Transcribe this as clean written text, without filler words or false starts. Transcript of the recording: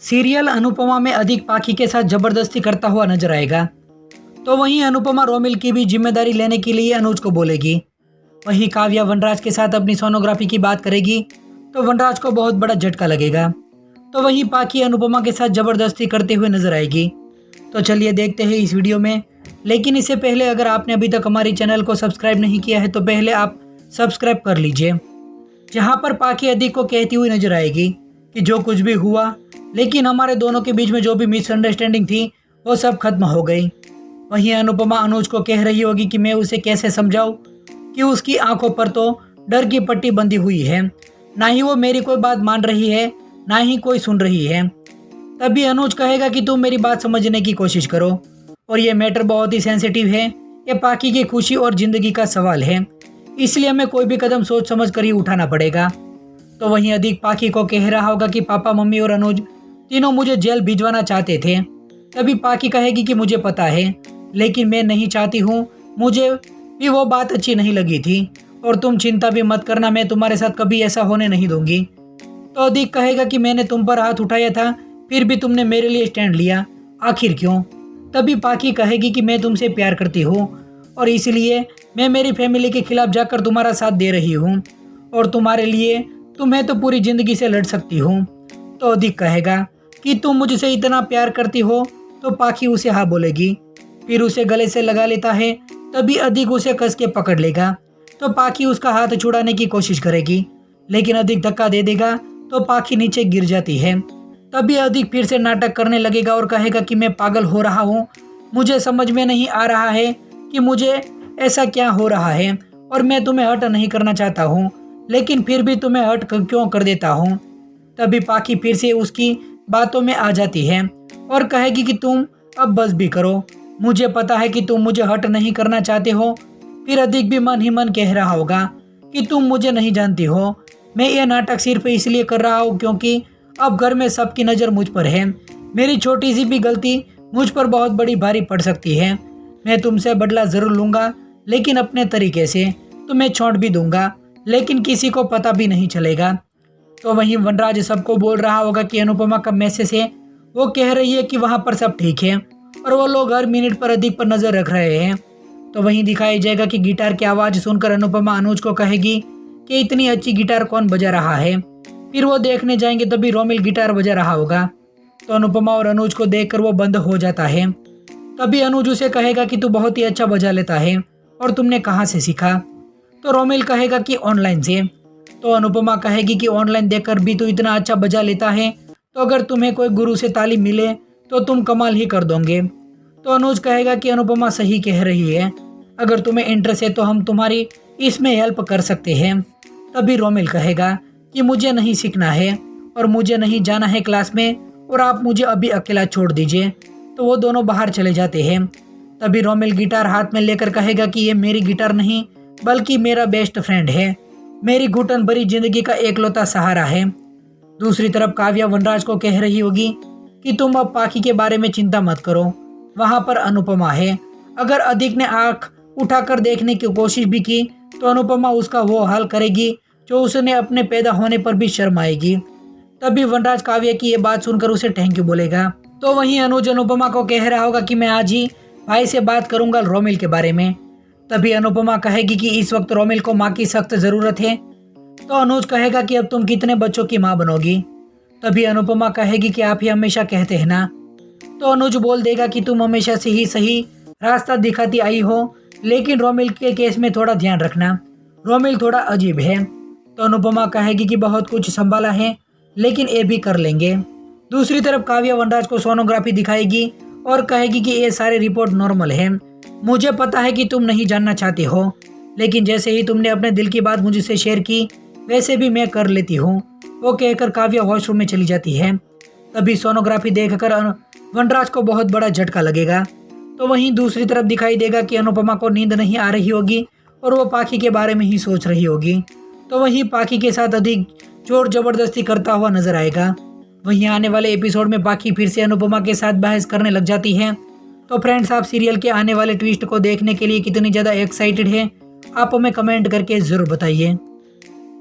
Serial Anupama में अधिक पाखी के साथ जबरदस्ती करता हुआ नजर आएगा। तो वहीं अनुपमा रोमिल की भी जिम्मेदारी लेने के लिए अनुज को बोलेगी। वहीं काव्या वनराज के साथ अपनी सोनोग्राफी की बात करेगी तो वनराज को बहुत बड़ा झटका लगेगा। तो वहीं पाखी अनुपमा के साथ जबरदस्ती करते हुए नजर आएगी। तो चलिए देखते हैं इस वीडियो में। लेकिन इससे पहले अगर आपने अभी तक हमारी चैनल को सब्सक्राइब नहीं किया है तो पहले आप सब्सक्राइब कर लीजिए। जहां पर पाखी अधिक को कहती हुई नजर आएगी कि जो कुछ भी हुआ, लेकिन हमारे दोनों के बीच में जो भी मिसअंडरस्टैंडिंग थी वो सब खत्म हो गई। वहीं अनुपमा अनुज को कह रही होगी कि मैं उसे कैसे समझाऊं कि उसकी आंखों पर तो डर की पट्टी बंधी हुई है, ना ही वो मेरी कोई बात मान रही है ना ही कोई सुन रही है। तभी अनुज कहेगा कि तुम मेरी बात समझने की कोशिश करो और ये मैटर बहुत ही सेंसिटिव है, ये पाखी की खुशी और जिंदगी का सवाल है, इसलिए हमें कोई भी कदम सोच समझ कर ही उठाना पड़ेगा। तो वहीं अधिक पाखी को कह रहा होगा कि पापा मम्मी और अनुज तीनों मुझे जेल भिजवाना चाहते थे। तभी पाखी कहेगी कि मुझे पता है, लेकिन मैं नहीं चाहती हूँ, मुझे भी वो बात अच्छी नहीं लगी थी और तुम चिंता भी मत करना, मैं तुम्हारे साथ कभी ऐसा होने नहीं दूंगी। तो अधिक कहेगा कि मैंने तुम पर हाथ उठाया था फिर भी तुमने मेरे लिए स्टैंड लिया, आखिर क्यों? तभी पाखी कहेगी कि मैं तुमसे प्यार करती हूँ और इसलिए मैं मेरी फैमिली के खिलाफ जाकर तुम्हारा साथ दे रही हूँ और तुम्हारे लिए तुम्हें तो पूरी जिंदगी से लड़ सकती हूँ। तो अधिक कहेगा कि तुम मुझसे इतना प्यार करती हो, तो पाखी उसे हाँ बोलेगी, फिर उसे गले से लगा लेता है। तभी अधिक उसे कस के पकड़ लेगा। तो पाखी उसका हाथ छुड़ाने की कोशिश करेगी, लेकिन अधिक धक्का दे देगा तो पाखी नीचे गिर जाती है। तभी अधिक फिर से नाटक करने लगेगा और कहेगा कि मैं पागल हो रहा हूँ, मुझे समझ में नहीं आ रहा है कि मुझे ऐसा क्या हो रहा है और मैं तुम्हें हर्ट नहीं करना चाहता हूँ, लेकिन फिर भी तुम्हें हर्ट क्यों कर देता हूँ। तभी पाखी फिर से उसकी बातों में आ जाती है और कहेगी कि तुम अब बस भी करो, मुझे पता है कि तुम मुझे हर्ट नहीं करना चाहते हो। फिर अधिक भी मन ही मन कह रहा होगा कि तुम मुझे नहीं जानती हो, मैं ये नाटक सिर्फ इसलिए कर रहा हूँ क्योंकि अब घर में सबकी नज़र मुझ पर है, मेरी छोटी सी भी गलती मुझ पर बहुत बड़ी भारी पड़ सकती है। मैं तुमसे बदला ज़रूर लूँगा, लेकिन अपने तरीके से, तुम्हें छोड़ भी दूंगा, लेकिन किसी को पता भी नहीं चलेगा। तो वहीं वनराज सबको बोल रहा होगा कि अनुपमा का मैसेज है, वो कह रही है कि वहाँ पर सब ठीक है और वो लोग हर मिनट पर अधिक पर नज़र रख रहे हैं। तो वहीं दिखाया जाएगा कि गिटार की आवाज़ सुनकर अनुपमा अनुज को कहेगी कि इतनी अच्छी गिटार कौन बजा रहा है। फिर वो देखने जाएंगे, तभी रोमिल गिटार बजा रहा होगा। तो अनुपमा और अनुज को देखकर वो बंद हो जाता है। तभी अनुज उसे कहेगा कि तू बहुत ही अच्छा बजा लेता है और तुमने कहाँ से सीखा? तो रोमिल कहेगा कि ऑनलाइन से। तो अनुपमा कहेगी कि ऑनलाइन देखकर भी तू इतना अच्छा बजा लेता है, तो अगर तुम्हें कोई गुरु से तालीम मिले तो तुम कमाल ही कर दोगे। तो अनुज कहेगा कि अनुपमा सही कह रही है, अगर तुम्हें इंटरेस्ट है तो हम तुम्हारी इसमें हेल्प कर सकते हैं। तभी रोमिल कहेगा कि मुझे नहीं सीखना है और मुझे नहीं जाना है क्लास में और आप मुझे अभी अकेला छोड़ दीजिए। तो वो दोनों बाहर चले जाते हैं। तभी रोमिल गिटार हाथ में लेकर कहेगा कि ये मेरी गिटार नहीं बल्कि मेरा बेस्ट फ्रेंड है, मेरी घुटन भरी जिंदगी का एकलौता सहारा है। दूसरी तरफ काव्या वनराज को कह रही होगी कि तुम अब पाखी के बारे में चिंता मत करो, वहाँ पर अनुपमा है, अगर अधिक ने आंख उठाकर देखने की कोशिश भी की तो अनुपमा उसका वो हाल करेगी जो उसने अपने पैदा होने पर भी शर्म आएगी। तभी वनराज काव्या की ये बात सुनकर उसे थैंक यू बोलेगा। तो वहीं अनुज अनुपमा को कह रहा होगा कि मैं आज ही भाई से बात करूंगा रोमिल के बारे में। तभी अनुपमा कहेगी कि इस वक्त रोमिल को माँ की सख्त ज़रूरत है। तो अनुज कहेगा कि अब तुम कितने बच्चों की माँ बनोगी? तभी अनुपमा कहेगी कि आप ही हमेशा कहते हैं ना। तो अनुज बोल देगा कि तुम हमेशा से ही सही रास्ता दिखाती आई हो, लेकिन रोमिल के केस में थोड़ा ध्यान रखना, रोमिल थोड़ा अजीब है। तो अनुपमा कहेगी कि बहुत कुछ संभाला है, लेकिन ये भी कर लेंगे। दूसरी तरफ काव्या वनराज को सोनोग्राफी दिखाएगी और कहेगी कि ये सारे रिपोर्ट नॉर्मल है, मुझे पता है कि तुम नहीं जानना चाहते हो, लेकिन जैसे ही तुमने अपने दिल की बात मुझसे शेयर की वैसे भी मैं कर लेती हूँ। वो कहकर काव्या वॉशरूम में चली जाती है। तभी सोनोग्राफी देखकर वनराज को बहुत बड़ा झटका लगेगा। तो वहीं दूसरी तरफ दिखाई देगा कि अनुपमा को नींद नहीं आ रही होगी और वो पाखी के बारे में ही सोच रही होगी। तो वहीं पाखी के साथ अधिक जोर जबरदस्ती करता हुआ नजर आएगा। वहीं आने वाले एपिसोड में पाखी फिर से अनुपमा के साथ बहस करने लग जाती है। तो फ्रेंड्स, आप सीरियल के आने वाले ट्विस्ट को देखने के लिए कितनी ज़्यादा एक्साइटेड हैं, आप हमें कमेंट करके ज़रूर बताइए।